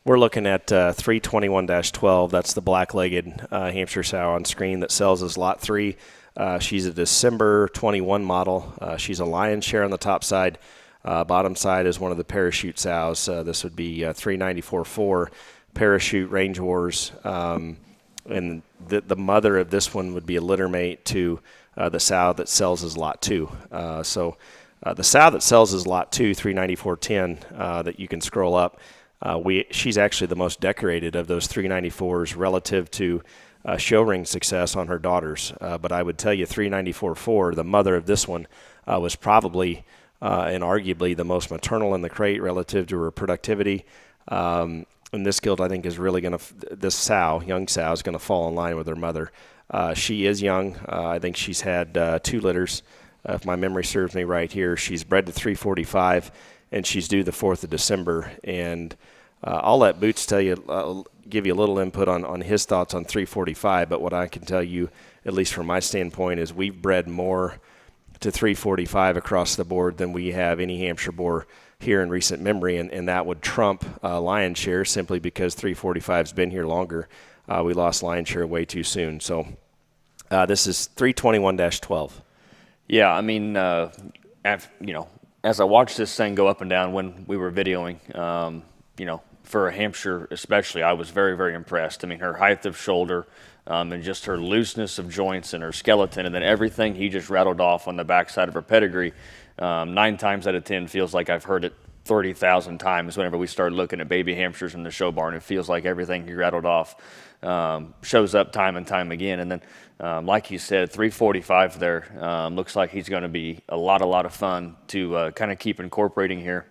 We're looking at 321-12. That's the black-legged Hampshire sow on screen that sells as Lot 3. She's a December 21 model. She's a lion's share on the top side. Bottom side is one of the parachute sows. This would be 394.4 Parachute Range Wars. And the mother of this one would be a litter mate to the sow that sells as Lot 2. So the sow that sells as Lot 2, 394.10, that you can scroll up, she's actually the most decorated of those 394s relative to show ring success on her daughters. But I would tell you 394.4, the mother of this one, was probably and arguably the most maternal in the crate relative to her productivity. And this gilt, I think, is really going to, this sow, young sow, is going to fall in line with her mother. She is young. I think she's had 2 litters. If my memory serves me right here, she's bred to 345, and she's due the 4th of December. And I'll let Boots tell you, give you a little input on his thoughts on 345, but what I can tell you, at least from my standpoint, is we've bred more to 345 across the board than we have any Hampshire boar here in recent memory, and that would trump lion's share simply because 345's been here longer. We lost lion's share way too soon. So this is 321-12. Yeah, I mean, as I watched this thing go up and down when we were videoing, for a Hampshire especially, I was very, very impressed. I mean, her height of shoulder and just her looseness of joints and her skeleton, and then everything he just rattled off on the backside of her pedigree, 9 times out of 10 feels like I've heard it 30,000 times whenever we start looking at baby Hampshires in the show barn. It feels like everything he rattled off shows up time and time again. And then, like you said, 345 there looks like he's going to be a lot of fun to kind of keep incorporating here.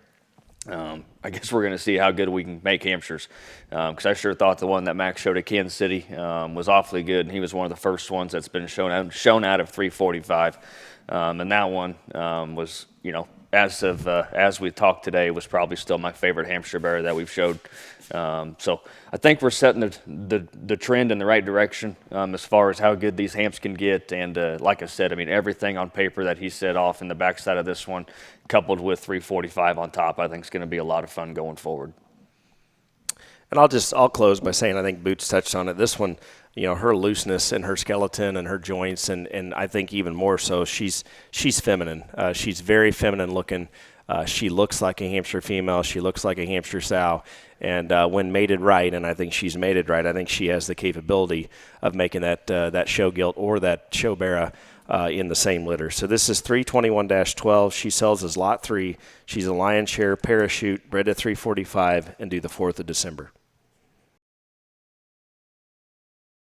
I guess we're going to see how good we can make Hampshires, because I sure thought the one that Max showed at Kansas City was awfully good, and he was one of the first ones that's been shown out of 345. And that one was, as we talked today, was probably still my favorite Hampshire bearer that we've showed. So I think we're setting the trend in the right direction as far as how good these Hamps can get. And like I said, I mean, everything on paper that he set off in the backside of this one, coupled with 345 on top, I think is going to be a lot of fun going forward. And I'll close by saying I think Boots touched on it. This one, her looseness and her skeleton and her joints, and I think even more so, she's feminine. She's very feminine looking. She looks like a Hampshire female. She looks like a Hampshire sow. And when mated right, and I think she's mated right, I think she has the capability of making that show gilt or that show bearer in the same litter. So this is 321-12. She sells as Lot 3. She's a lion's share parachute, bred at 345, and due the 4th of December.